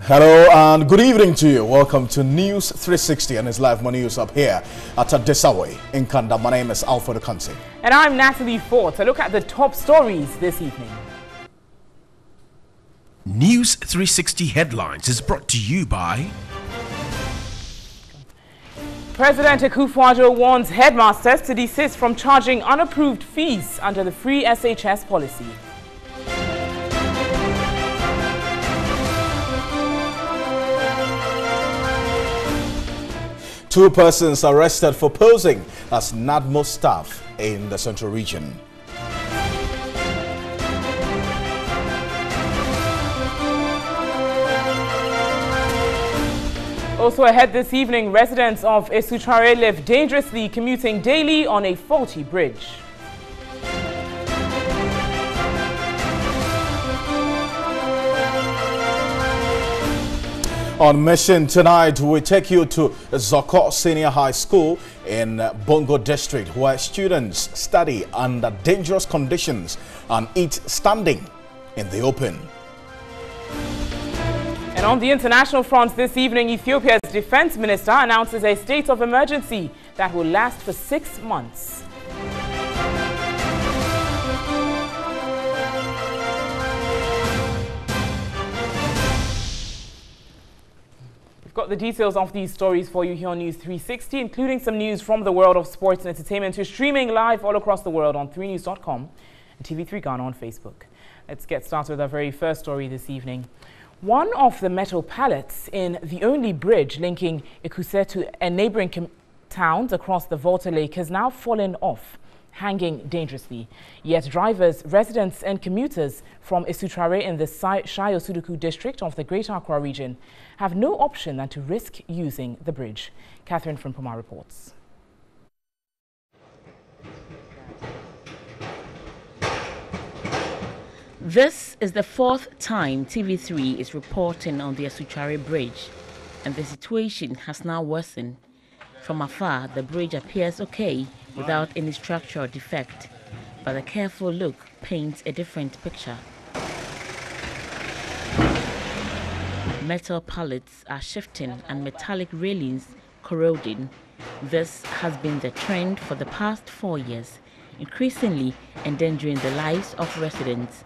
Hello and good evening to you. Welcome to News 360 and it's live money news up here at Adesawe in Kanda. My name is Alfred Kansi. And I'm Natalie Ford. To look at the top stories this evening. News 360 Headlines is brought to you by President Akufo-Addo warns headmasters to desist from charging unapproved fees under the free SHS policy. Two persons arrested for posing as NADMO staff in the Central Region. Also ahead this evening, residents of Esutrare live dangerously, commuting daily on a faulty bridge. On mission tonight, we take you to Zoko Senior High School in Bongo District, where students study under dangerous conditions and eat standing in the open. And on the international front this evening, Ethiopia's defense minister announces a state of emergency that will last for 6 months. We've got the details of these stories for you here on News 360, including some news from the world of sports and entertainment. We're streaming live all across the world on 3news.com and TV3 Ghana on Facebook. Let's get started with our very first story this evening. One of the metal pallets in the only bridge linking Ekuse to neighboring towns across the Volta Lake has now fallen off, hanging dangerously. Yet drivers, residents and commuters from Esutrare in the Shayo Suduku district of the Greater Accra region have no option than to risk using the bridge. Catherine from Puma reports. This is the 4th time TV3 is reporting on the Esutrare bridge, and the situation has now worsened. From afar, the bridge appears okay without any structural defect, but a careful look paints a different picture. Metal pallets are shifting and metallic railings corroding. This has been the trend for the past 4 years, increasingly endangering the lives of residents.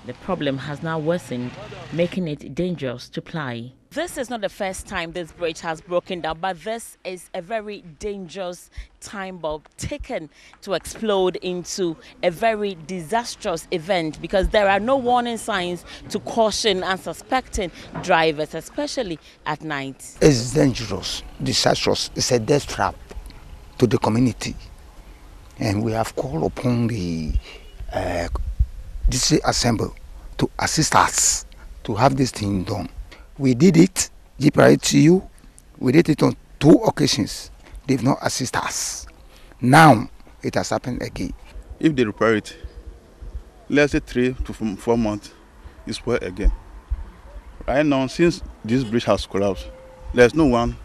The problem has now worsened, making it dangerous to ply. This is not the first time this bridge has broken down, but this is a very dangerous time bomb taken to explode into a very disastrous event, because there are no warning signs to caution unsuspecting drivers, especially at night. It's dangerous, disastrous. It's a death trap to the community. And we have called upon the district assembly to assist us to have this thing done. We did it, GPRTU, we did it on 2 occasions. They've not assisted us. Now it has happened again. If they repair it, let's say 3 to 4 months, it's well again. Right now, since this bridge has collapsed, there's no one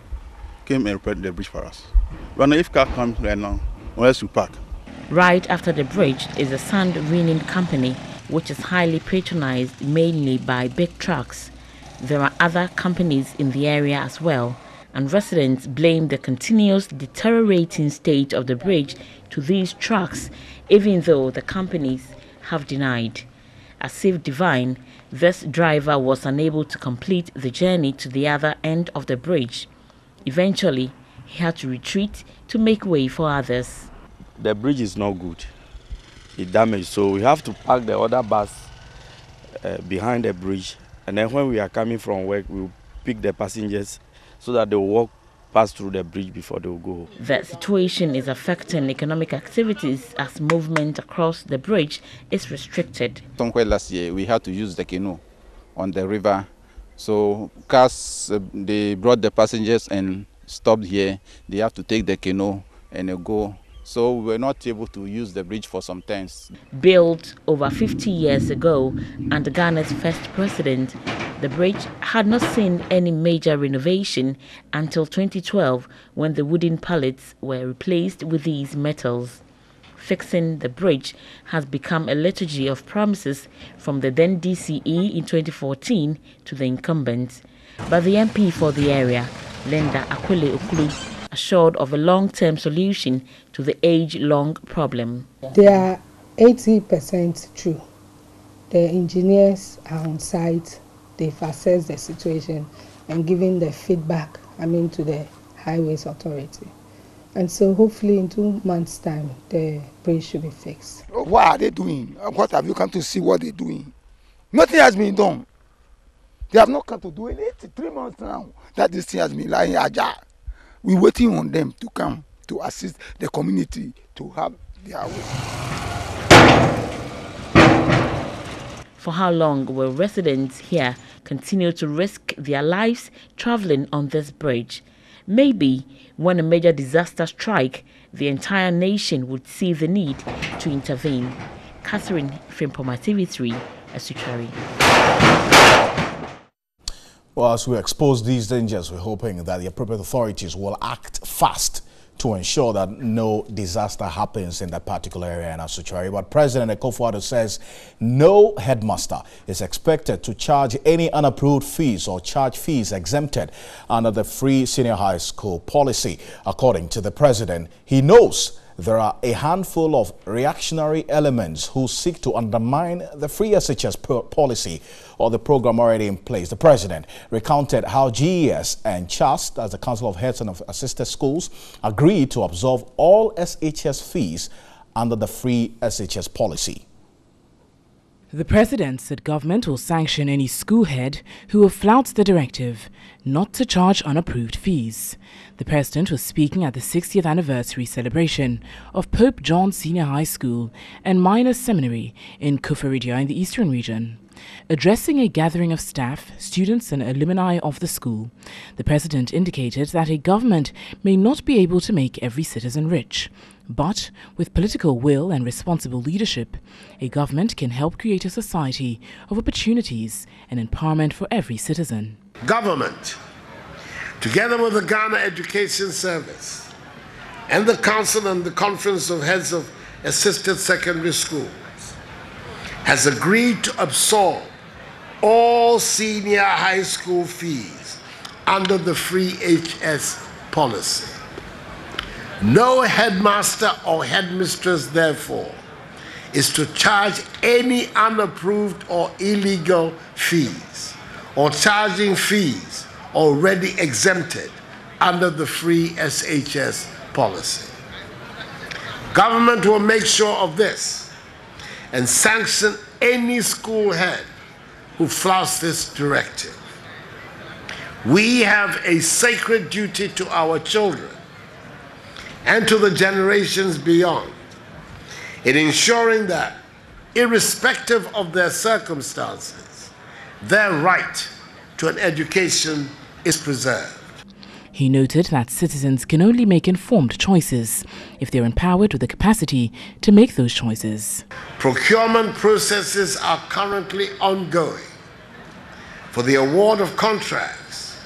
came and repaired the bridge for us. But now if car comes right now, unless you park. Right after the bridge is a sand winning company, which is highly patronized mainly by big trucks. There are other companies in the area as well, and residents blame the continuous deteriorating state of the bridge to these trucks, even though the companies have denied. As if divine, this driver was unable to complete the journey to the other end of the bridge. Eventually, he had to retreat to make way for others. The bridge is not good. It's damaged, so we have to park the other bus behind the bridge, and then when we are coming from work, we'll pick the passengers so that they'll walk past through the bridge before they'll go home. The situation is affecting economic activities as movement across the bridge is restricted. Somewhere last year, we had to use the canoe on the river, so cars they brought the passengers and stopped here. They have to take the canoe and go. So we were not able to use the bridge for some time. Built over 50 years ago under Ghana's first president, the bridge had not seen any major renovation until 2012, when the wooden pallets were replaced with these metals. Fixing the bridge has become a liturgy of promises from the then DCE in 2014 to the incumbent. But the MP for the area, Linda Akwele Okulu, assured of a long-term solution to the age-long problem. They are 80% true. The engineers are on site, they've assessed the situation and given the feedback, to the Highways Authority. And so hopefully in 2 months' time, the bridge should be fixed. What are they doing? What have you come to see what they're doing? Nothing has been done. They have not come to do it. It's 3 months now that this thing has been lying ajar. We're waiting on them to come to assist the community to have their way. For how long will residents here continue to risk their lives traveling on this bridge? Maybe when a major disaster strikes, the entire nation would see the need to intervene. Catherine Frimpoma, TV3, Asuchari. Well, as we expose these dangers, we're hoping that the appropriate authorities will act fast to ensure that no disaster happens in that particular area in Asuchari. But President Akufo-Addo says no headmaster is expected to charge any unapproved fees or charge fees exempted under the free senior high school policy. According to the president, he knows there are a handful of reactionary elements who seek to undermine the free SHS policy or the program already in place. The president recounted how GES and CHAST, as the Council of Heads and of Assisted Schools, agreed to absorb all SHS fees under the free SHS policy. The president said government will sanction any school head who will flout the directive not to charge unapproved fees. The president was speaking at the 60th anniversary celebration of Pope John Senior High School and Minor Seminary in Kufuridia in the Eastern Region. Addressing a gathering of staff, students and alumni of the school, the president indicated that a government may not be able to make every citizen rich. But with political will and responsible leadership, a government can help create a society of opportunities and empowerment for every citizen. Government, together with the Ghana Education Service and the Council and the Conference of Heads of Assisted Secondary Schools, has agreed to absorb all senior high school fees under the free HS policy. No headmaster or headmistress, therefore, is to charge any unapproved or illegal fees or charging fees already exempted under the free SHS policy. Government will make sure of this and sanction any school head who flouts this directive. We have a sacred duty to our children and to the generations beyond in ensuring that, irrespective of their circumstances, their right to an education is preserved. He noted that citizens can only make informed choices if they're empowered with the capacity to make those choices. Procurement processes are currently ongoing for the award of contracts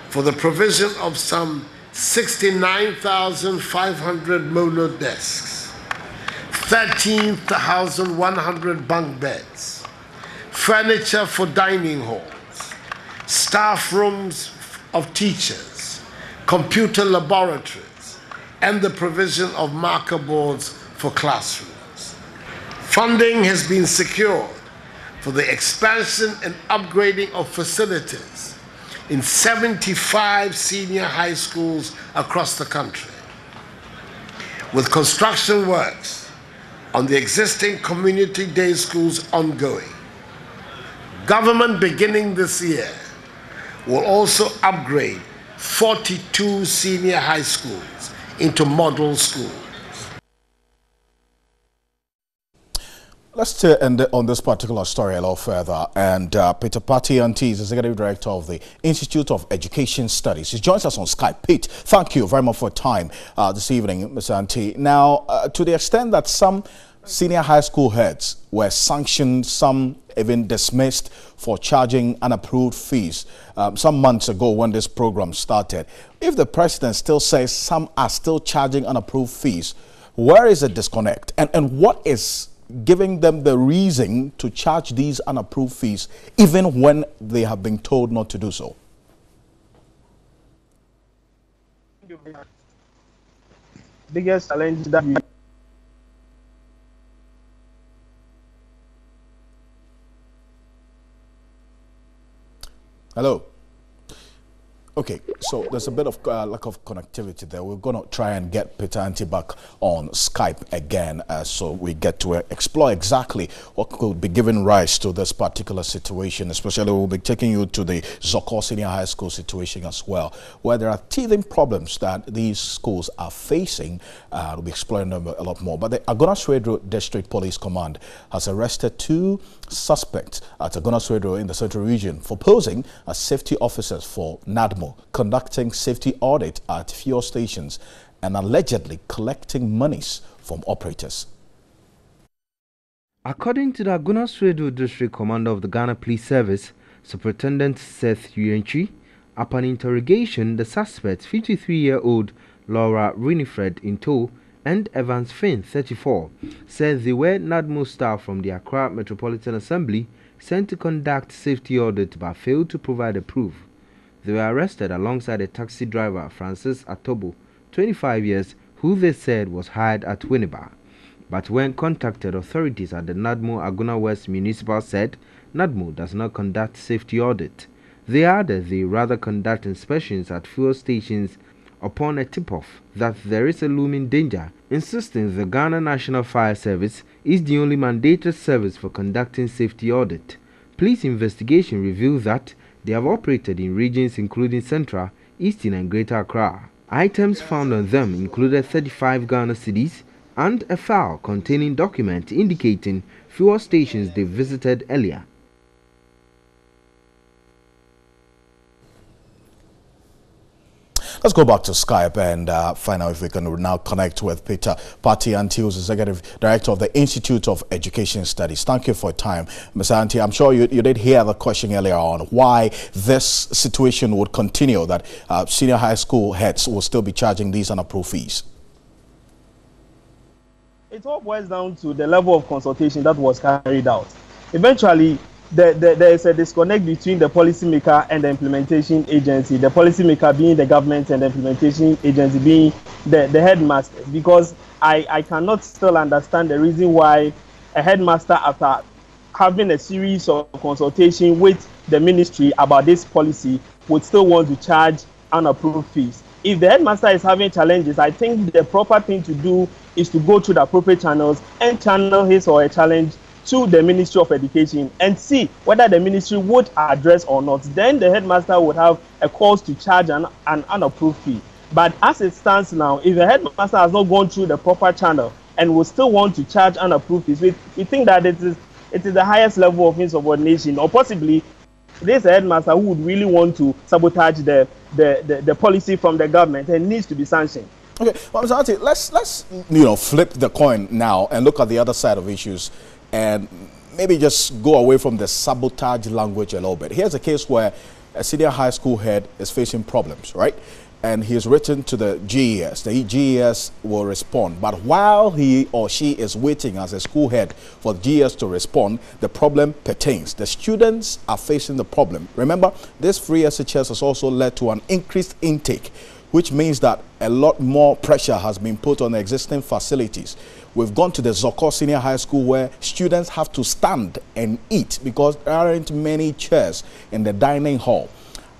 for the provision of some 69,500 mono desks, 13,100 bunk beds, furniture for dining halls, staff rooms of teachers, computer laboratories, and the provision of marker boards for classrooms. Funding has been secured for the expansion and upgrading of facilities in 75 senior high schools across the country, with construction works on the existing community day schools ongoing. Government, beginning this year, will also upgrade 42 senior high schools into model schools. Let's end on this particular story a little further. And Peter Patti-Anti is Executive Director of the Institute of Education Studies. He joins us on Skype. Pete, thank you very much for your time this evening, Mr. Anti. Now, to the extent that some senior high school heads were sanctioned, some even dismissed for charging unapproved fees some months ago when this program started. If the president still says some are still charging unapproved fees, where is the disconnect? And what is giving them the reason to charge these unapproved fees even when they have been told not to do so? you. Biggest challenge that we Hello. Okay, so there's a bit of lack of connectivity there. We're going to try and get Peter Anti back on Skype again so we get to explore exactly what could be giving rise to this particular situation. Especially we'll be taking you to the Zoko Senior High School situation as well, where there are teething problems that these schools are facing. We'll be exploring them a lot more. But the Agona-Suedro District Police Command has arrested 2 suspects at Agona-Suedro in the Central Region for posing as safety officers for NADMO, conducting safety audit at fuel stations and allegedly collecting monies from operators. According to the Agona-Suedro District Commander of the Ghana Police Service, Superintendent Seth Yuenchi, upon interrogation, the suspects, 53-year-old Laura Winifred Into and Evans Finn, 34, said they were NADMO staff from the Accra Metropolitan Assembly sent to conduct safety audit but failed to provide a proof. They were arrested alongside a taxi driver, Francis Atobo, 25 years, who they said was hired at Winneba. But when contacted, authorities at the NADMO Agona West Municipal said NADMO does not conduct safety audit. They added they rather conduct inspections at fuel stations upon a tip-off that there is a looming danger, insisting the Ghana National Fire Service is the only mandated service for conducting safety audit. Police investigation revealed that they have operated in regions including Central, Eastern and Greater Accra. Items found on them included 35 Ghana cedis and a file containing documents indicating fuel stations they visited earlier. Let's go back to Skype and find out if we can now connect with Peter Patti Anti, who's Executive Director of the Institute of Education Studies. Thank you for your time, Mr. Anti. I'm sure you did hear the question earlier on why this situation would continue, that senior high school heads will still be charging these unapproved fees. It all boils down to the level of consultation that was carried out. Eventually, there is a disconnect between the policymaker and the implementation agency, the policymaker being the government and the implementation agency being the headmaster, because I cannot still understand the reason why a headmaster, after having a series of consultation with the ministry about this policy, would still want to charge unapproved fees. If the headmaster is having challenges, I think the proper thing to do is to go through the appropriate channels and channel his or her challenge to the Ministry of Education and see whether the ministry would address or not. Then the headmaster would have a cause to charge an unapproved fee. But as it stands now, if the headmaster has not gone through the proper channel and will still want to charge unapproved fees, we think that it is the highest level of insubordination, or possibly this headmaster who would really want to sabotage the policy from the government and needs to be sanctioned. Okay, well, Mr. Anti, let's flip the coin now and look at the other side of issues, and maybe just go away from the sabotage language a little bit. Here's a case where a senior high school head is facing problems, right? And he's written to the GES. The GES will respond. But while he or she is waiting as a school head for the GES to respond, the problem pertains. The students are facing the problem. Remember, this free SHS has also led to an increased intake, which means that a lot more pressure has been put on the existing facilities. We've gone to the Zoko Senior High School where students have to stand and eat because there aren't many chairs in the dining hall.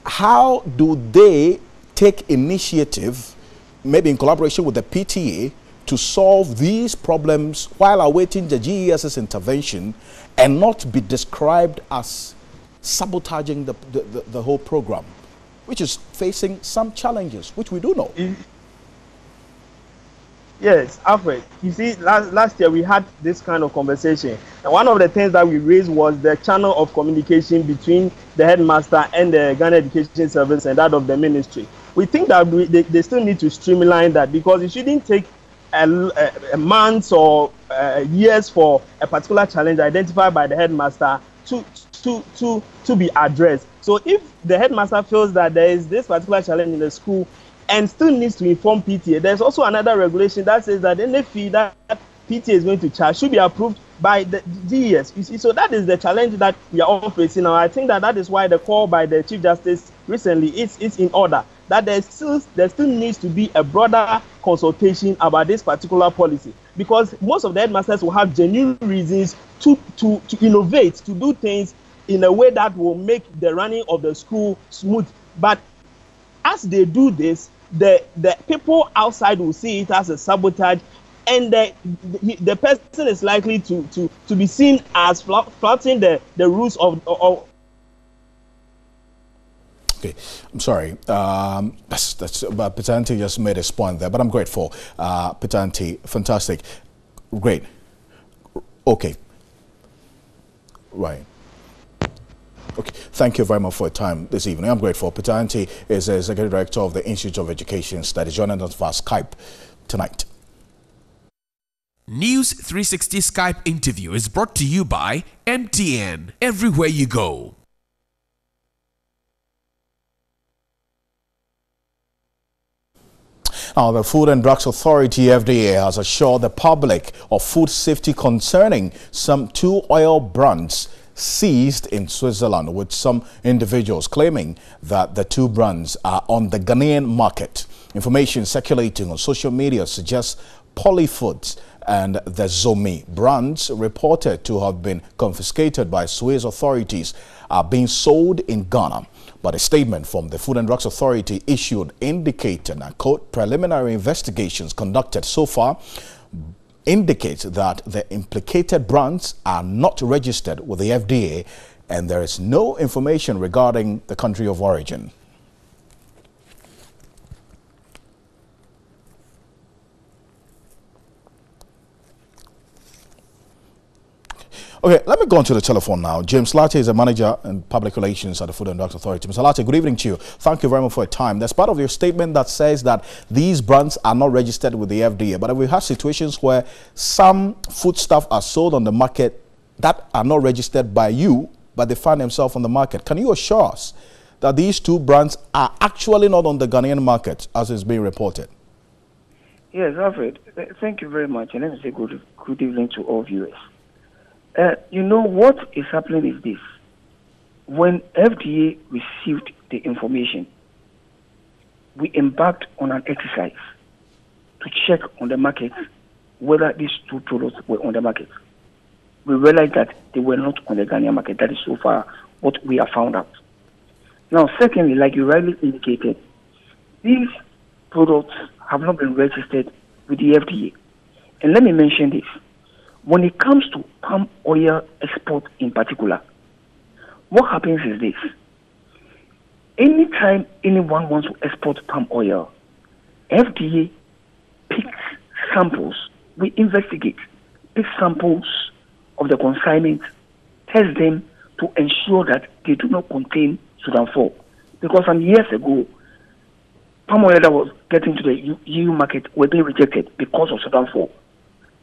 How do they take initiative, maybe in collaboration with the PTA, to solve these problems while awaiting the GES's intervention and not be described as sabotaging the whole program, which is facing some challenges, which we do know? Yes, Alfred. You see, last year we had this kind of conversation. And one of the things that we raised was the channel of communication between the headmaster and the Ghana Education Service and that of the ministry. We think that they still need to streamline that, because it shouldn't take a month or years for a particular challenge identified by the headmaster to be addressed. So if the headmaster feels that there is this particular challenge in the school and still needs to inform PTA, there's also another regulation that says that any fee that PTA is going to charge should be approved by the GES. You see, so that is the challenge that we are all facing now. I think that is why the call by the Chief Justice recently is in order, that there still needs to be a broader consultation about this particular policy, because most of the headmasters will have genuine reasons to innovate, to do things in a way that will make the running of the school smooth. But as they do this, the people outside will see it as a sabotage, and the person is likely to be seen as flouting the rules of. Okay, I'm sorry. That's Peter Anti just made a point there, but I'm grateful. Peter Anti, fantastic, great. Okay, right. Okay, thank you very much for your time this evening. I'm grateful. Peter Anti is the Executive Director of the Institute of Education Studies, joining us via Skype tonight. News 360 Skype interview is brought to you by MTN. Everywhere you go. Now, the Food and Drugs Authority, FDA, has assured the public of food safety concerning some 2 oil brands seized in Switzerland, with some individuals claiming that the 2 brands are on the Ghanaian market. Information circulating on social media suggests Polyfoods and the Zomi brands, reported to have been confiscated by Swiss authorities, are being sold in Ghana. But a statement from the Food and Drugs Authority issued indicating, and quote, preliminary investigations conducted so far indicates that the implicated brands are not registered with the FDA and there is no information regarding the country of origin. Okay, let me go on to the telephone now. James Latte is a manager in public relations at the Food and Drugs Authority. Mr. Latte, good evening to you. Thank you very much for your time. There's part of your statement that says that these brands are not registered with the FDA, but we've had situations where some foodstuff are sold on the market that are not registered by you, but they find themselves on the market. Can you assure us that these 2 brands are actually not on the Ghanaian market, as is being reported? Yes, Alfred, thank you very much. And let me say good evening to all viewers. You know, what is happening is this. When FDA received the information, we embarked on an exercise to check on the market whether these 2 products were on the market. We realized that they were not on the Ghanaian market. That is so far what we have found out. Now, secondly, like you rightly indicated, these products have not been registered with the FDA. And let me mention this. When it comes to palm oil export in particular, what happens is this. Anytime anyone wants to export palm oil, FDA picks samples. We investigate, pick samples of the consignment, test them to ensure that they do not contain Sudan 4. Because some years ago, palm oil that was getting to the EU market were being rejected because of Sudan 4.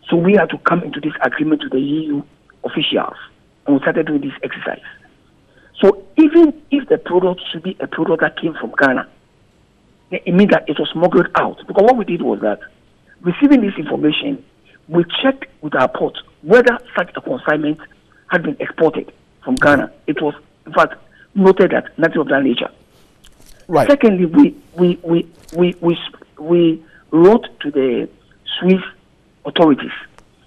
So we had to come into this agreement with the EU officials, and we started doing this exercise. So even if the product should be a product that came from Ghana, it means that it was smuggled out. Because what we did was that, receiving this information, we checked with our port whether such a consignment had been exported from Ghana. It was, in fact, noted that nothing of that nature. Right. Secondly, we wrote to the Swiss authorities.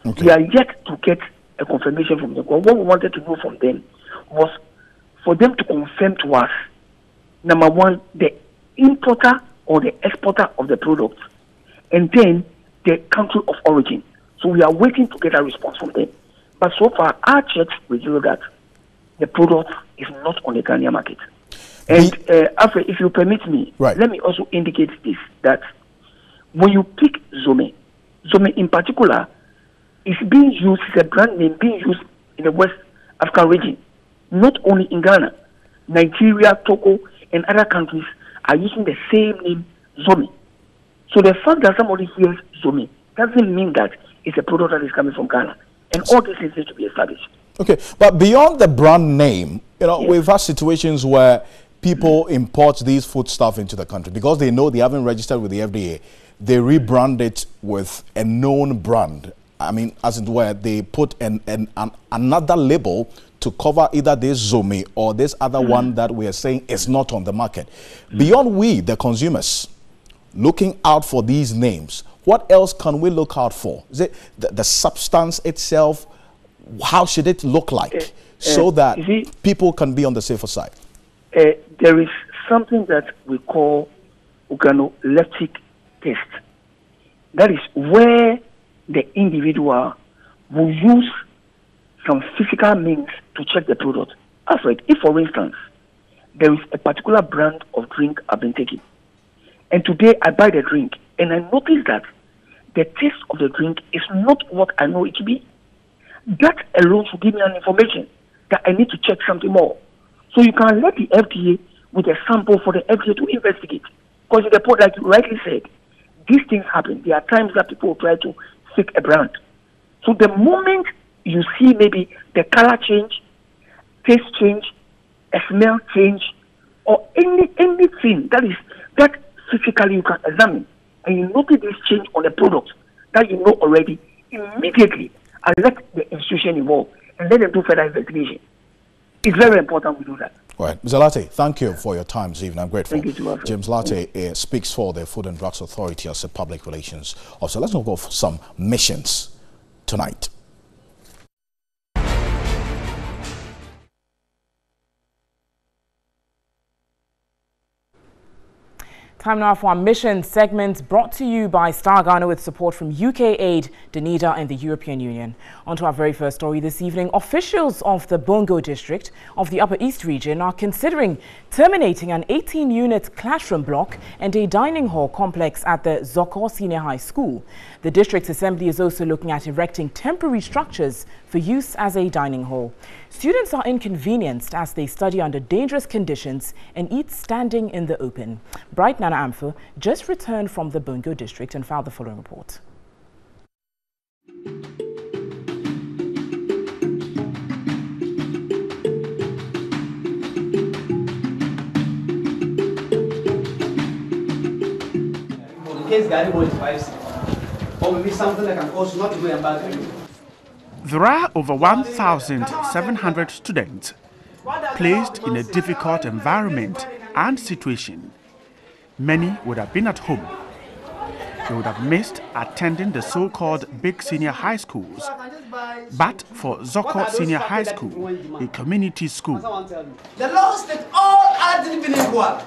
Okay. We are yet to get a confirmation from them. What we wanted to know from them was for them to confirm to us, number one, the importer or the exporter of the product, and then the country of origin. So we are waiting to get a response from them. But so far, our checks reveal that the product is not on the Ghanaian market. And Alfred, if you permit me, let me also indicate this, that when you pick Zomi in particular is being used, it's a brand name being used in the West African region, not only in Ghana. Nigeria, Togo, and other countries are using the same name, Zomi. So the fact that somebody hears Zomi doesn't mean that it's a product that is coming from Ghana. And all this needs to be established. Okay, but beyond the brand name, you know, we've had situations where people import these foodstuff into the country because they know they haven't registered with the FDA. They rebrand it with a known brand. I mean, as it were, they put another label to cover either this Zomi or this other one that we are saying is not on the market. Beyond we, the consumers, looking out for these names, what else can we look out for? Is it the substance itself? How should it look like so that people can be on the safer side? There is something that we call organoleptic test. That is where the individual will use some physical means to check the product. Alfred, if for instance, there is a particular brand of drink I've been taking, and today I buy the drink, and I notice that the taste of the drink is not what I know it to be, that alone should give me an information that I need to check something more. So you can let the FDA with a sample for the FDA to investigate. Because in the report, like you rightly said, these things happen. There are times that people try to fake a brand. So the moment you see maybe the color change, taste change, a smell change, or anything that physically you can examine, and you notice this change on the product that you know already, immediately let the institution involve and let them do further investigation. It's very important we do that. All right. Mr. Lartey, thank you for your time this evening. I'm grateful. Thank you, James Lartey speaks for the Food and Drugs Authority as a public relations officer. Let's go for some missions tonight. Time now for our mission segment, brought to you by Star Ghana with support from UK Aid, Danida and the European Union. On to our very first story this evening. Officials of the Bongo district of the Upper East region are considering terminating an 18-unit classroom block and a dining hall complex at the Zoko Senior High School. The district's assembly is also looking at erecting temporary structures for use as a dining hall. Students are inconvenienced as they study under dangerous conditions and eat standing in the open. Bright Nana Ampho just returned from the Bongo district and filed the following report. There are over 1,700 students placed in a difficult environment and situation. Many would have been at home. They would have missed attending the so-called big senior high schools. But for Zoko Senior High School, a community school, the law states all are being equal.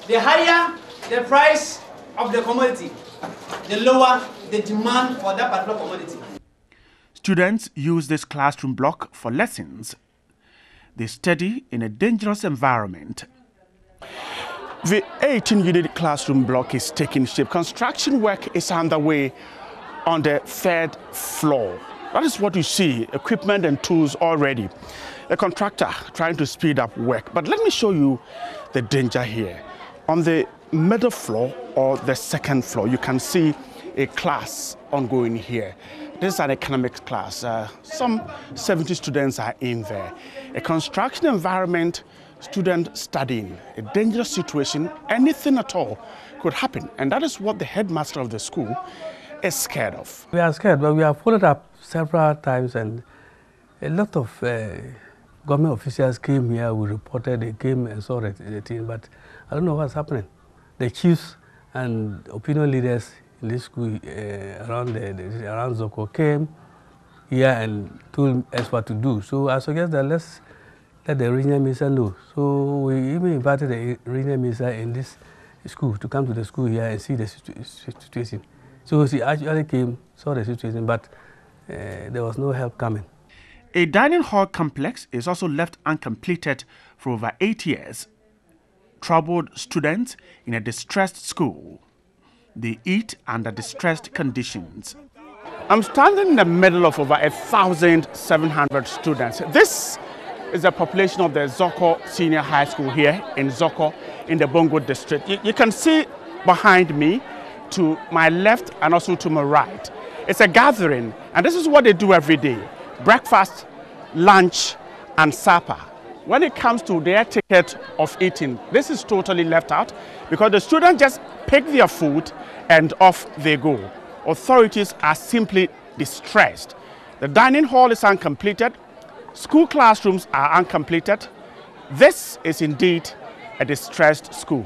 The higher the price of the commodity, the lower the demand for that particular commodity. Students use this classroom block for lessons. They study in a dangerous environment. The 18-unit classroom block is taking shape. Construction work is underway on the 3rd floor. That is what you see, equipment and tools already. A contractor trying to speed up work. But let me show you the danger here. On the middle floor or the 2nd floor, you can see a class ongoing here. This is an economics class. Some 70 students are in there. A construction environment, student studying, a dangerous situation, anything at all could happen. And that is what the headmaster of the school is scared of. We are scared, but we have followed up several times, and a lot of government officials came here. We reported, they came and saw the thing, but I don't know what's happening. The chiefs and opinion leaders in this school around Zoko came here and told us what to do. So I suggest that let's let the regional minister know. So we even invited the regional minister in this school to come to the school here and see the situation. So she actually came, saw the situation, but there was no help coming. A dining hall complex is also left uncompleted for over 8 years. Troubled students in a distressed school. They eat under distressed conditions. I'm standing in the middle of over 1,700 students. This is the population of the Zoko Senior High School here in Zoko in the Bongo district. You can see behind me to my left and also to my right. It's a gathering, and this is what they do every day. Breakfast, lunch, and supper. When it comes to their ticket of eating, this is totally left out because the students just pick their food and off they go. Authorities are simply distressed. The dining hall is uncompleted. School classrooms are uncompleted. This is indeed a distressed school.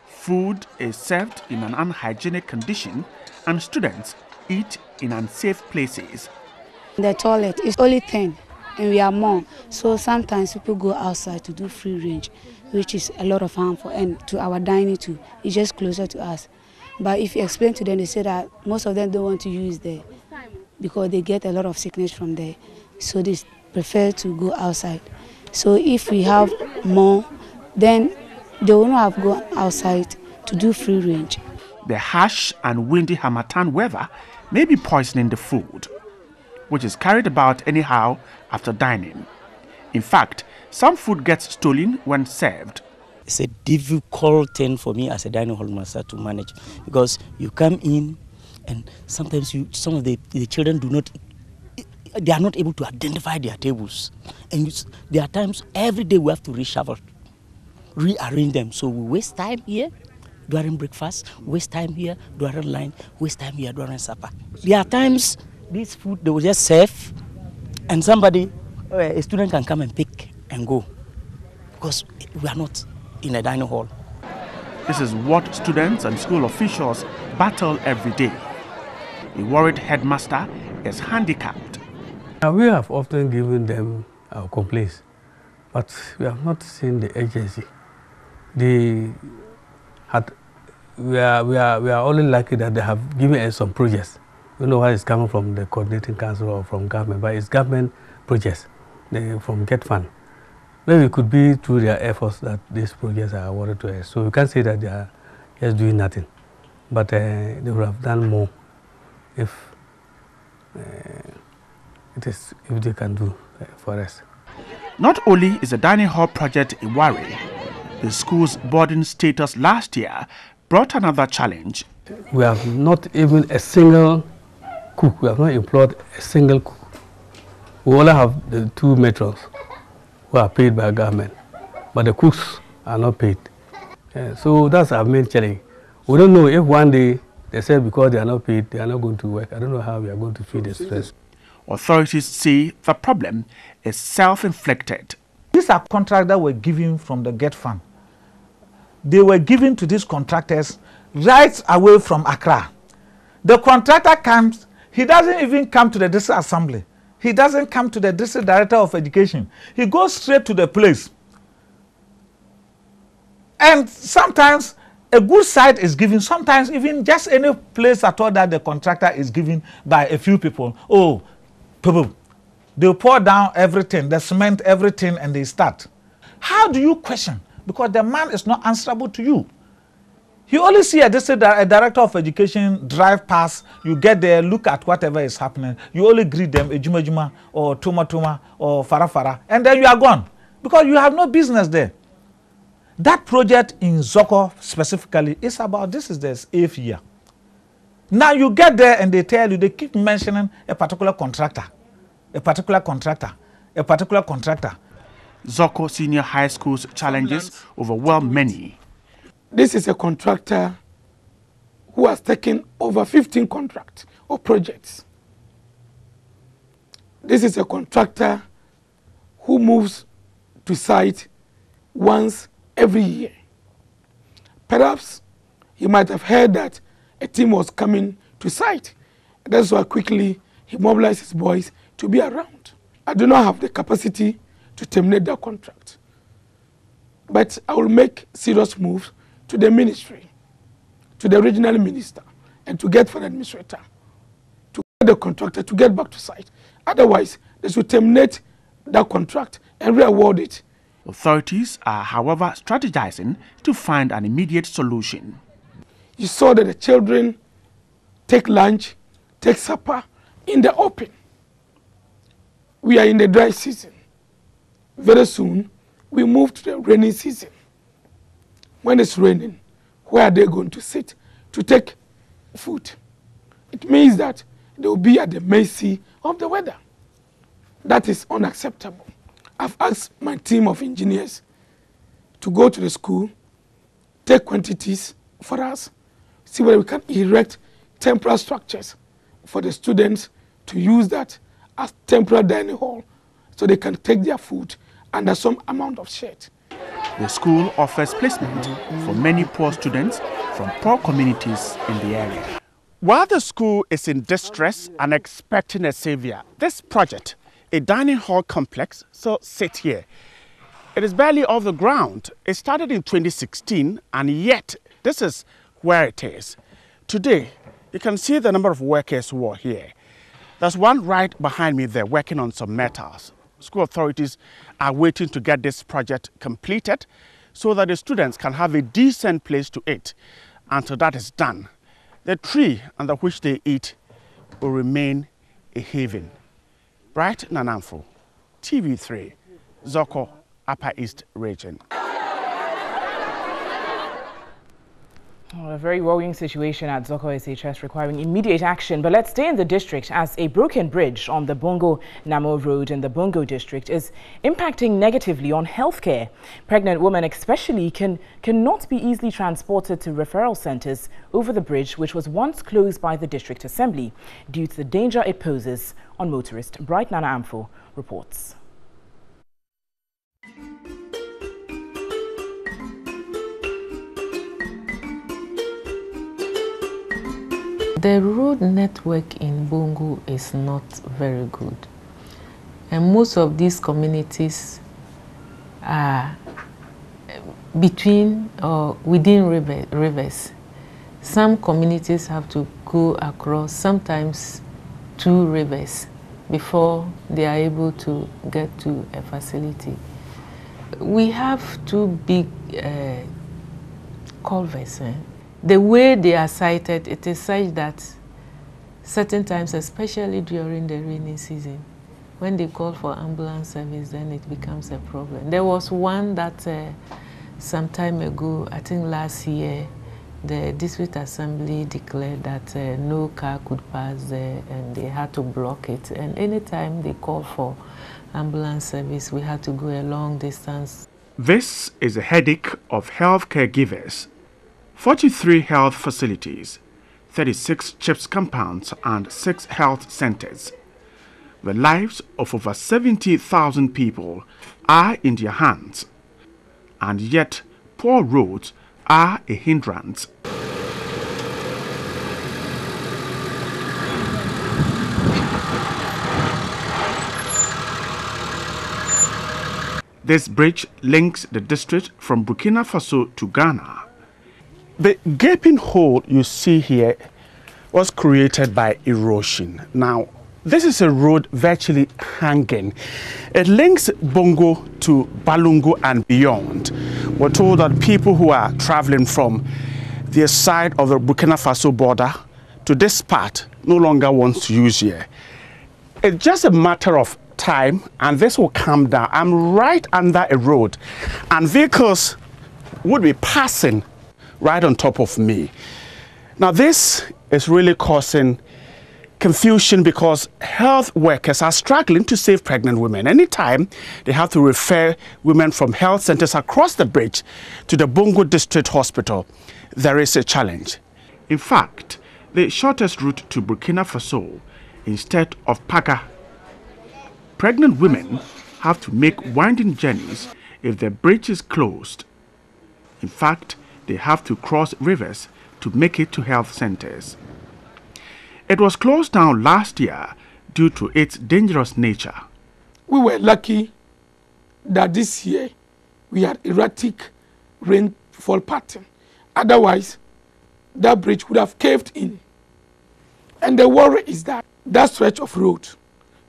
Food is served in an unhygienic condition and students eat in unsafe places. The toilet is only 10 and we are more. So sometimes people go outside to do free range, which is a lot of harmful, and to our dining too. It's just closer to us. But if you explain to them, they say that most of them don't want to use there because they get a lot of sickness from there. So they prefer to go outside. So if we have more, then they will not have gone outside to do free range. The harsh and windy harmattan weather may be poisoning the food, which is carried about anyhow after dining. In fact, some food gets stolen when served. It's a difficult thing for me as a dining hall master to manage, because you come in and sometimes some of the children they are not able to identify their tables. And there are times every day we have to reshuffle, rearrange them. So we waste time here during breakfast, waste time here during lunch, waste time here during supper. There are times this food they will just serve and a student can come and pick and go because we are not in a dining hall. This is what students and school officials battle every day. A worried headmaster is handicapped. We have often given them our complaints, but we have not seen the agency. We are only lucky that they have given us some projects. We know where it's coming from the coordinating council or from government, but it's government projects from Get Fund. Maybe it could be through their efforts that these projects are awarded to us. So we can't say that they are just doing nothing, but they would have done more if they can do for us. Not only is the dining hall project a worry, the school's boarding status last year brought another challenge. We have not even a single cook. We have not employed a single cook. We only have the 2 matrons who are paid by government, but the cooks are not paid. So that's our main challenge. We don't know if one day they say because they are not paid, they are not going to work. I don't know how we are going to feed the stress. Authorities say the problem is self-inflicted. These are contracts that were given from the Get Fund. They were given to these contractors right away from Accra. The contractor comes, he doesn't even come to the district assembly. He doesn't come to the district director of education. He goes straight to the place. And sometimes a good site is given, sometimes even just any place at all that the contractor is given by a few people. Oh, people, they pour down everything, they cement everything and they start. How do you question? Because the man is not answerable to you. You only see a director of education drive past, you get there, look at whatever is happening, you only greet them, Ejuma Juma or Tuma Tuma or Fara Fara, and then you are gone because you have no business there. That project in Zoko specifically is about, this is the 8th year. Now you get there and they tell you, they keep mentioning a particular contractor, a particular contractor, a particular contractor. Zoko Senior High School's challenges overwhelm many. This is a contractor who has taken over 15 contracts or projects. This is a contractor who moves to site once every year. Perhaps he might have heard that a team was coming to site. That's why quickly he mobilized his boys to be around. I do not have the capacity to terminate that contract, but I will make serious moves to the ministry, to the regional minister, and to get for the administrator, to get the contractor to get back to site. Otherwise, they should terminate that contract and re-award it. Authorities are, however, strategizing to find an immediate solution. You saw that the children take lunch, take supper in the open. We are in the dry season. Very soon, we move to the rainy season. When it's raining, where are they going to sit to take food? It means that they will be at the mercy of the weather. That is unacceptable. I've asked my team of engineers to go to the school, take quantities for us, see whether we can erect temporary structures for the students to use that as temporary dining hall so they can take their food under some amount of shade. The school offers placement for many poor students from poor communities in the area. While the school is in distress and expecting a savior, this project, a dining hall complex, so sit here. It is barely off the ground. It started in 2016 and yet this is where it is. Today, you can see the number of workers who are here. There's one right behind me there working on some metals. School authorities are waiting to get this project completed so that the students can have a decent place to eat. Until that is done, the tree under which they eat will remain a haven. Bright Nanamfo, TV3, Zoko, Upper East Region. A very worrying situation at Zoko SHS requiring immediate action. But let's stay in the district as a broken bridge on the Bongo-Namo Road in the Bongo district is impacting negatively on healthcare. Pregnant women especially cannot be easily transported to referral centers over the bridge, which was once closed by the district assembly due to the danger it poses on motorists. Bright Nana Amfo reports. The road network in Bongo is not very good, and most of these communities are between or within rivers. Some communities have to go across sometimes 2 rivers before they are able to get to a facility. We have 2 big culverts. The way they are sited, it is such that certain times, especially during the rainy season, when they call for ambulance service, then it becomes a problem. There was one that some time ago, I think last year, the district assembly declared that no car could pass there and they had to block it. And anytime they call for ambulance service, we had to go a long distance. This is a headache of healthcare givers. 43 health facilities, 36 CHIPS compounds and 6 health centers. The lives of over 70,000 people are in their hands, and yet poor roads are a hindrance. This bridge links the district from Burkina Faso to Ghana. The gaping hole you see here was created by erosion. Now, this is a road virtually hanging. It links Bongo to Balungu and beyond. We're told that people who are traveling from the side of the Burkina Faso border to this part no longer want to use here. It's just a matter of time and this will come down. I'm right under a road and vehicles would be passing right on top of me. Now this is really causing confusion because health workers are struggling to save pregnant women. Anytime they have to refer women from health centers across the bridge to the Bongo District Hospital, there is a challenge. In fact, the shortest route to Burkina Faso instead of Paga. Pregnant women have to make winding journeys if the bridge is closed. In fact, they have to cross rivers to make it to health centers. It was closed down last year due to its dangerous nature. We were lucky that this year we had erratic rainfall pattern. Otherwise, that bridge would have caved in. And the worry is that that stretch of road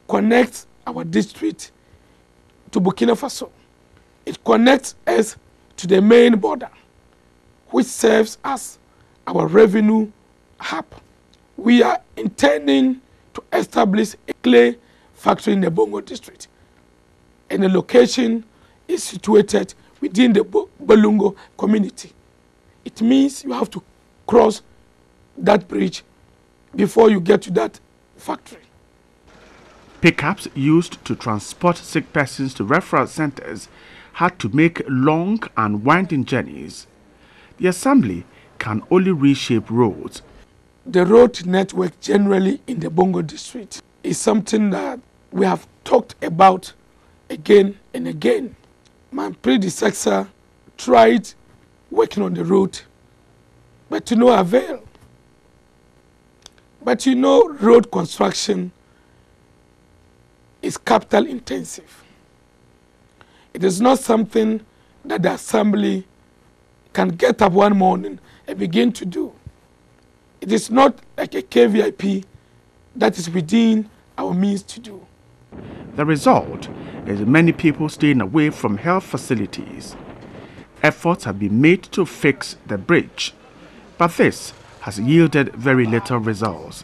connects our district to Burkina Faso. It connects us to the main border, which serves as our revenue hub. We are intending to establish a clay factory in the Bongo district, and the location is situated within the Balungu community. It means you have to cross that bridge before you get to that factory. Pickups used to transport sick persons to referral centers had to make long and winding journeys. the assembly can only reshape roads. The road network generally in the Bongo district is something that we have talked about again and again. My predecessor tried working on the road, but to no avail. But you know, road construction is capital intensive. It is not something that the assembly can get up one morning and begin to do. It is not like a KVIP that is within our means to do. The result is many people staying away from health facilities. Efforts have been made to fix the bridge, but this has yielded very little results.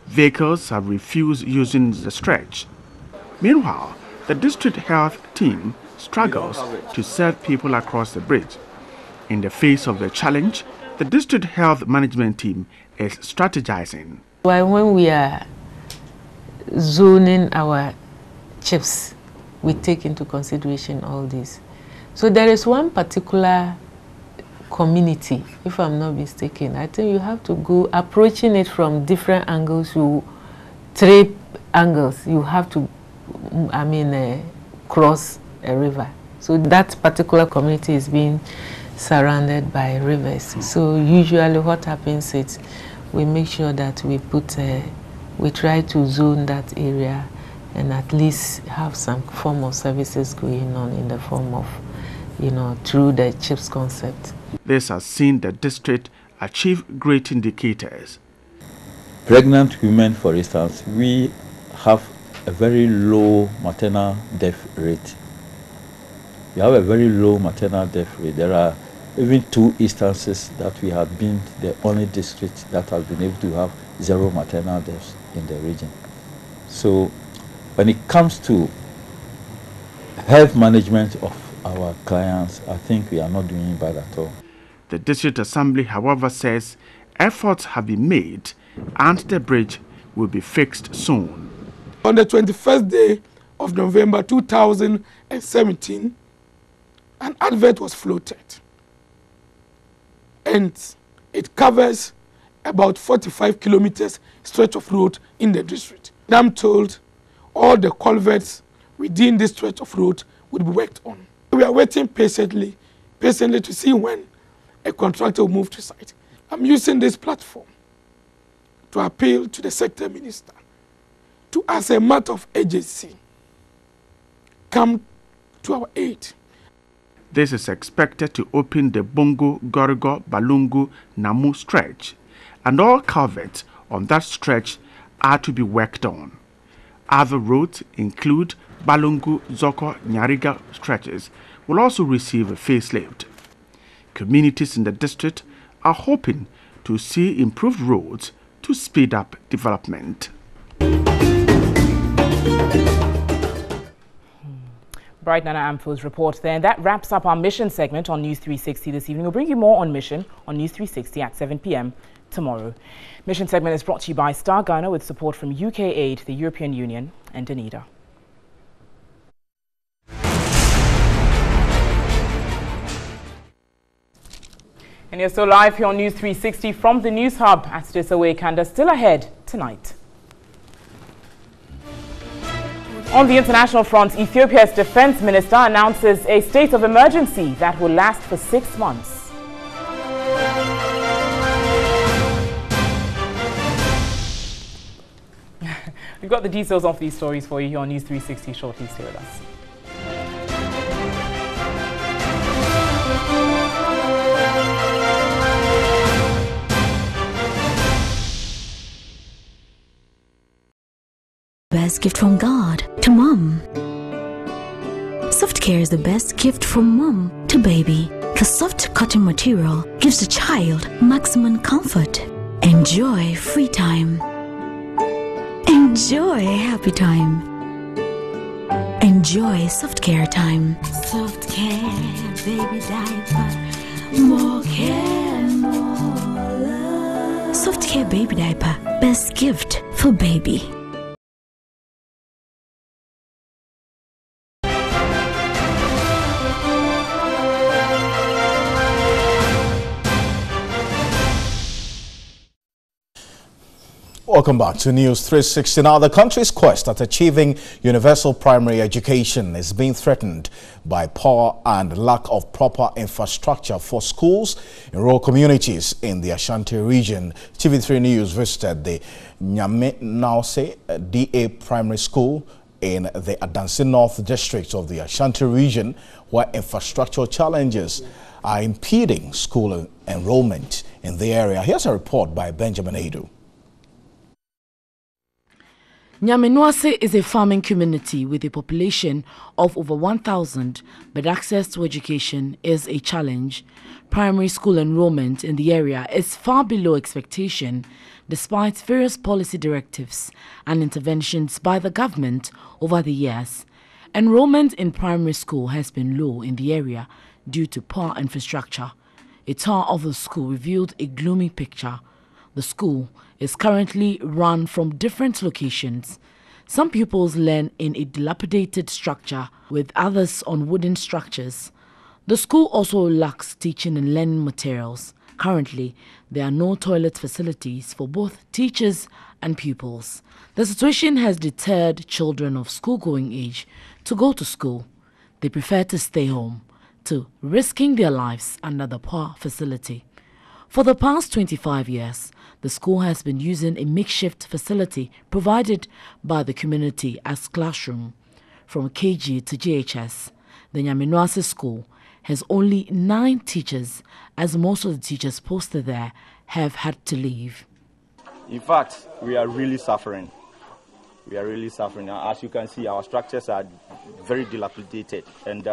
Vehicles have refused using the stretch. Meanwhile, the district health team struggles to serve people across the bridge. In the face of the challenge, the district health management team is strategizing. When we are zoning our chips, we take into consideration all this. So there is one particular community, if I'm not mistaken. I think you have to go approaching it from different angles. Three angles. You have to, cross a river. So that particular community is being surrounded by rivers. So usually what happens is we make sure that we try to zone that area and at least have some form of services going on in the form of, through the CHIPS concept. This has seen the district achieve great indicators. Pregnant women, for instance, we have a very low maternal death rate. We have a very low maternal death rate. There are even 2 instances that we have been the only district that has been able to have 0 maternal deaths in the region. So when it comes to health management of our clients, I think we are not doing bad at all. The district assembly, however, says efforts have been made and the bridge will be fixed soon. On the 21st day of November 2017, an advert was floated. And it covers about 45 kilometers stretch of road in the district. I'm told all the culverts within this stretch of road would be worked on. We are waiting patiently to see when a contractor will move to site. I'm using this platform to appeal to the sector minister to, as a matter of urgency, come to our aid. This is expected to open the Bongo, Gorigo, Balungu, Namu stretch, and all culverts on that stretch are to be worked on. Other roads include Balungu, Zoko, Nyariga stretches will also receive a facelift. Communities in the district are hoping to see improved roads to speed up development. Bright Nana Amfo's report there. And that wraps up our Mission segment on News 360 this evening. We'll bring you more on Mission on News 360 at 7 p.m. tomorrow. Mission segment is brought to you by Star Ghana with support from UK Aid, the European Union and Danida. And you're still live here on News 360 from the News Hub at Desawe Kanda. Still ahead tonight. On the international front, Ethiopia's defense minister announces a state of emergency that will last for 6 months. We've got the details of these stories for you here on News 360 shortly. Stay with us. Best gift from God to mom. Soft Care is the best gift from mom to baby. The soft cotton material gives the child maximum comfort. Enjoy free time. Enjoy happy time. Enjoy Soft Care time. Soft Care baby diaper. More care, more love. Soft Care baby diaper. Best gift for baby. Welcome back to News 360. Now, the country's quest at achieving universal primary education is being threatened by poor and lack of proper infrastructure for schools in rural communities in the Ashanti region. TV3 News visited the Nyamenause DA Primary School in the Adansi North District of the Ashanti region, where infrastructural challenges are impeding school enrollment in the area. Here's a report by Benjamin Edu. Nyamenause is a farming community with a population of over 1,000, but access to education is a challenge. Primary school enrollment in the area is far below expectation, despite various policy directives and interventions by the government over the years. Enrollment in primary school has been low in the area due to poor infrastructure. A tour of the school revealed a gloomy picture. The school is currently run from different locations. Some pupils learn in a dilapidated structure, with others on wooden structures. The school also lacks teaching and learning materials. Currently, there are no toilet facilities for both teachers and pupils. The situation has deterred children of school-going age to go to school. They prefer to stay home, to risking their lives under the poor facility. For the past 25 years, the school has been using a makeshift facility provided by the community as classroom. From KG to JHS, the Nyamenause school has only 9 teachers, as most of the teachers posted there have had to leave. In fact, we are really suffering. We are really suffering. As you can see, our structures are very dilapidated, and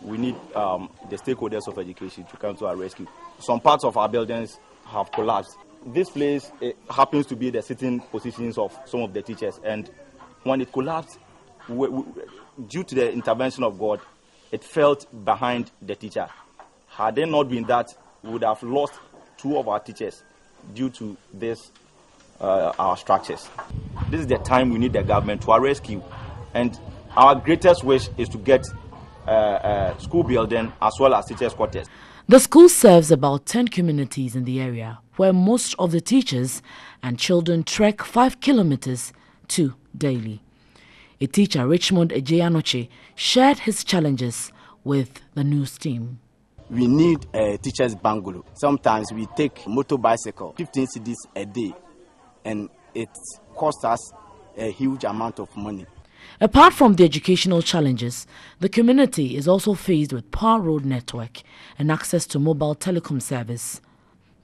we need the stakeholders of education to come to our rescue. Some parts of our buildings have collapsed. This place happens to be the sitting positions of some of the teachers, and when it collapsed, due to the intervention of God, it fell behind the teacher. Had there not been that, we would have lost 2 of our teachers due to this, our structures. This is the time we need the government to our rescue, and our greatest wish is to get school building as well as teachers' quarters. The school serves about 10 communities in the area, where most of the teachers and children trek 5 kilometers to daily. A teacher, Richmond Ejeyanoche, shared his challenges with the news team. We need a teacher's bungalow. Sometimes we take motorbicycle, 15 cedis a day, and it costs us a huge amount of money. Apart from the educational challenges, the community is also faced with poor road network and access to mobile telecom service.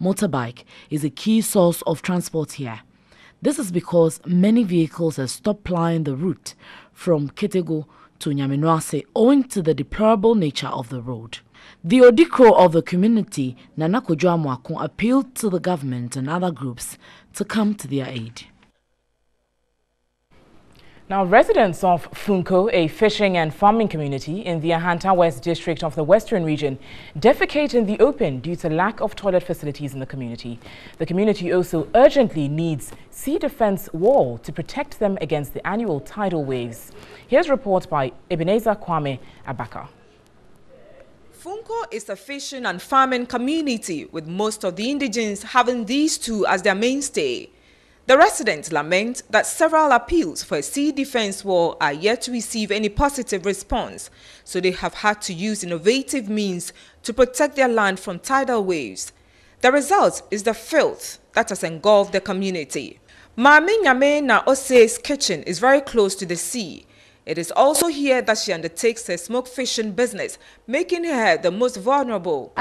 Motorbike is a key source of transport here. This is because many vehicles have stopped plying the route from Ketego to Nyamenause owing to the deplorable nature of the road. The Odikro of the community, Nana Kojo Amoako, appealed to the government and other groups to come to their aid. Now, residents of Funko, a fishing and farming community in the Ahanta West district of the Western region, defecate in the open due to lack of toilet facilities in the community. The community also urgently needs sea defense wall to protect them against the annual tidal waves. Here's a report by Ebenezer Kwame Abaka. Funko is a fishing and farming community, with most of the indigents having these two as their mainstay. The residents lament that several appeals for a sea defense wall are yet to receive any positive response, so they have had to use innovative means to protect their land from tidal waves. The result is the filth that has engulfed the community. Mami Nyame Na Ose's kitchen is very close to the sea. It is also here that she undertakes her smoke fishing business, making her the most vulnerable.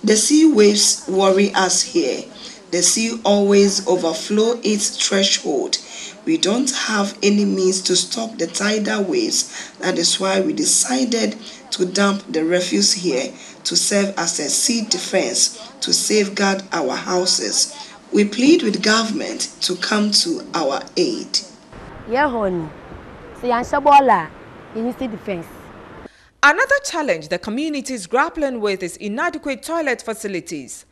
The sea waves worry us here. The sea always overflows its threshold. We don't have any means to stop the tidal waves. That is why we decided to dump the refuse here to serve as a sea defense to safeguard our houses. We plead with government to come to our aid. Another challenge the community is grappling with is inadequate toilet facilities.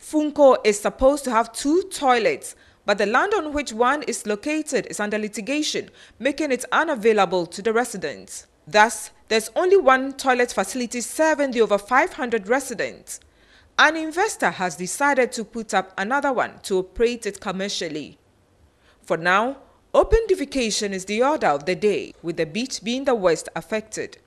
Funko is supposed to have 2 toilets, but the land on which one is located is under litigation, making it unavailable to the residents. Thus, there's only one toilet facility serving the over 500 residents. An investor has decided to put up another one to operate it commercially. For now, open defecation is the order of the day, with the beach being the worst affected.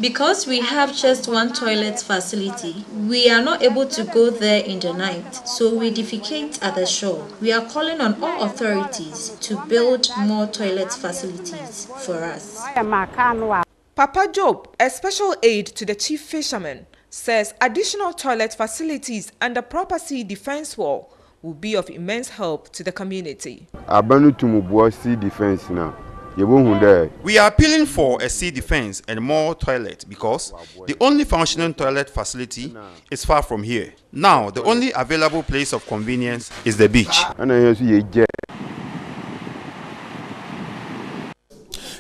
Because we have just one toilet facility, we are not able to go there in the night, so we defecate at the shore. We are calling on all authorities to build more toilet facilities for us. Papa Job, a special aide to the chief fisherman, says additional toilet facilities and a proper sea defense wall will be of immense help to the community. We are appealing for a sea defense and more toilet because the only functioning toilet facility is far from here. Now, the only available place of convenience is the beach.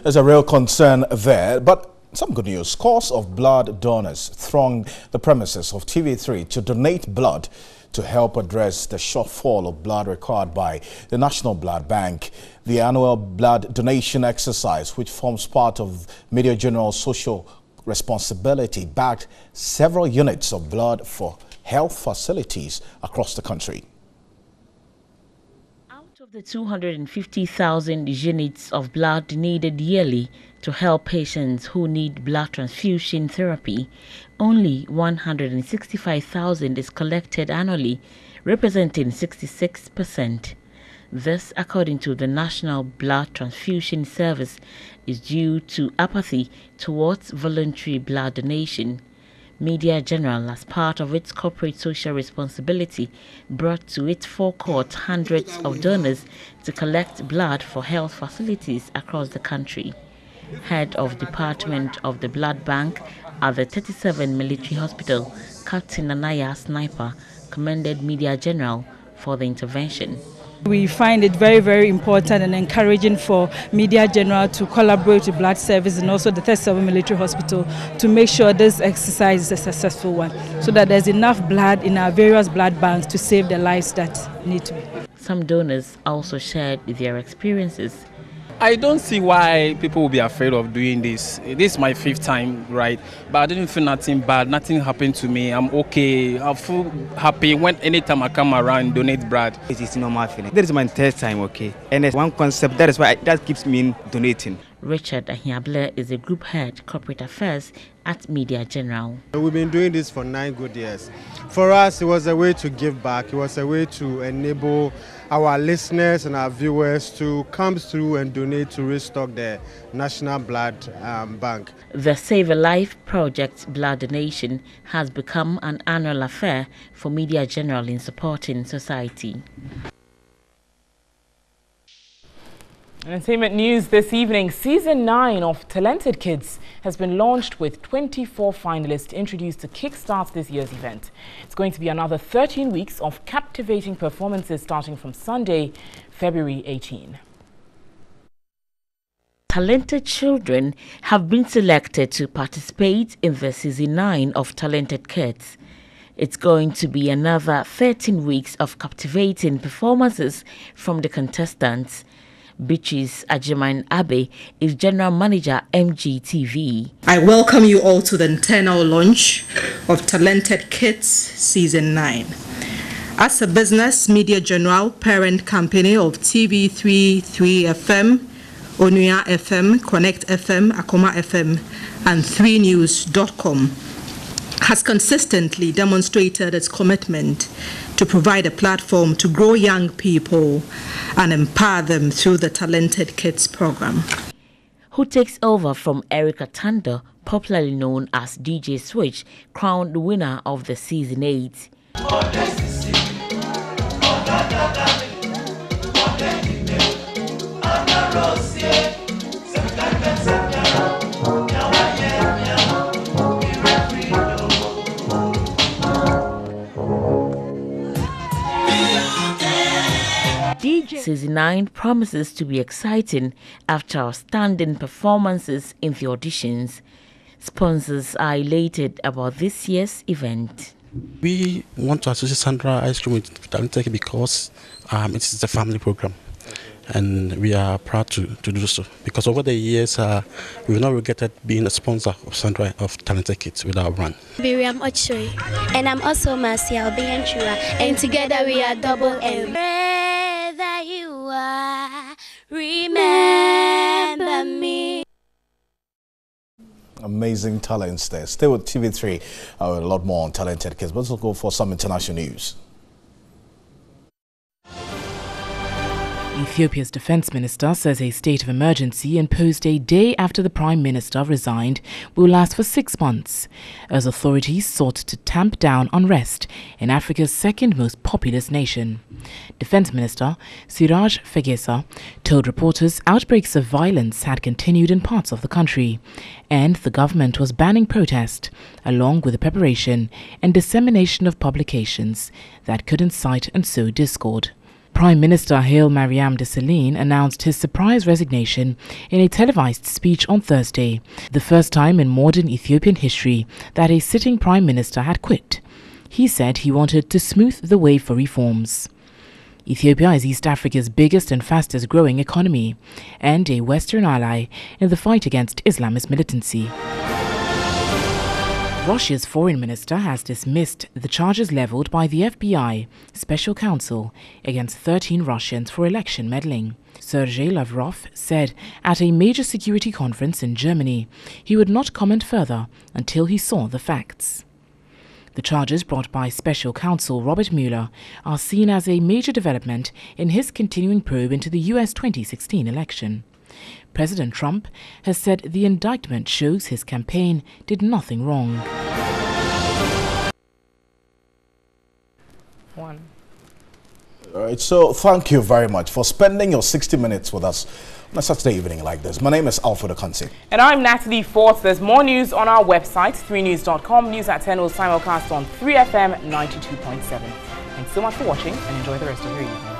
There's a real concern there, but some good news. Scores of blood donors thronged the premises of TV3 to donate blood to help address the shortfall of blood required by the National Blood Bank. The annual blood donation exercise, which forms part of Media General's social responsibility, backed several units of blood for health facilities across the country. Of the 250,000 units of blood needed yearly to help patients who need blood transfusion therapy, only 165,000 is collected annually, representing 66%. This, according to the National Blood Transfusion Service, is due to apathy towards voluntary blood donation. Media General, as part of its corporate social responsibility, brought to its forecourt hundreds of donors to collect blood for health facilities across the country. Head of Department of the Blood Bank at the 37 Military Hospital, Captain Anaya Sniper, commended Media General for the intervention. We find it very, very important and encouraging for Media General to collaborate with Blood Service and also the 37 Military Hospital to make sure this exercise is a successful one, so that there's enough blood in our various blood banks to save the lives that need to be. Some donors also shared their experiences. I don't see why people will be afraid of doing this. This is my 5th time, right? But I didn't feel nothing bad. Nothing happened to me. I'm okay. I feel happy when anytime I come around and donate blood. It is normal feeling. That is my 3rd time, okay? And there's one concept, that is why that keeps me donating. Richard Ahiable is a group head, corporate affairs at Media General. We've been doing this for 9 good years. For us, it was a way to give back. It was a way to enable our listeners and our viewers to come through and donate to restock the National Blood Bank. The Save a Life Project blood donation has become an annual affair for Media General in supporting society. Entertainment news this evening. Season 9 of Talented Kids has been launched with 24 finalists introduced to kickstart this year's event. It's going to be another 13 weeks of captivating performances starting from Sunday, February 18. Talented children have been selected to participate in the Season 9 of Talented Kids. It's going to be another 13 weeks of captivating performances from the contestants. Beatrice Ajiman Abe is General Manager, MGTV. I welcome you all to the internal launch of Talented Kids Season 9. As a business, Media General, parent company of TV3 FM, Onua FM, Connect FM, Akoma FM, and 3news.com, has consistently demonstrated its commitment to provide a platform to grow young people and empower them through the Talented Kids program. Who takes over from Erica Tando, popularly known as DJ Switch, crowned the winner of the Season 8. Season 9 promises to be exciting after outstanding performances in the auditions. Sponsors are elated about this year's event. We want to associate Sandra Ice Cream with Talented because it is a family program. and we are proud to do so, because over the years we've not regretted being a sponsor of Sandra of Talented Kids with our brand. Miriam Ochoy, and I'm also Marcia Obianchua, and together we are Double M. Wherever you are, remember me. Amazing talents there. Stay with TV3. A lot more on Talented Kids. But let's go for some international news. Ethiopia's defense minister says a state of emergency imposed a day after the prime minister resigned will last for 6 months, as authorities sought to tamp down unrest in Africa's second most populous nation. Defense Minister Siraj Fegesa told reporters outbreaks of violence had continued in parts of the country, and the government was banning protest, along with the preparation and dissemination of publications that could incite and sow discord. Prime Minister Haile Mariam Desalegn announced his surprise resignation in a televised speech on Thursday, the first time in modern Ethiopian history that a sitting prime minister had quit. He said he wanted to smooth the way for reforms. Ethiopia is East Africa's biggest and fastest growing economy and a Western ally in the fight against Islamist militancy. Russia's foreign minister has dismissed the charges leveled by the FBI special counsel against 13 Russians for election meddling. Sergei Lavrov said at a major security conference in Germany he would not comment further until he saw the facts. The charges brought by special counsel Robert Mueller are seen as a major development in his continuing probe into the US 2016 election. President Trump has said the indictment shows his campaign did nothing wrong. All right, so thank you very much for spending your 60 minutes with us on a Saturday evening like this. My name is Alfred Okansi. And I'm Natalie Forth. There's more news on our website, 3news.com. News at 10 will simulcast on 3FM 92.7. Thanks so much for watching and enjoy the rest of your evening.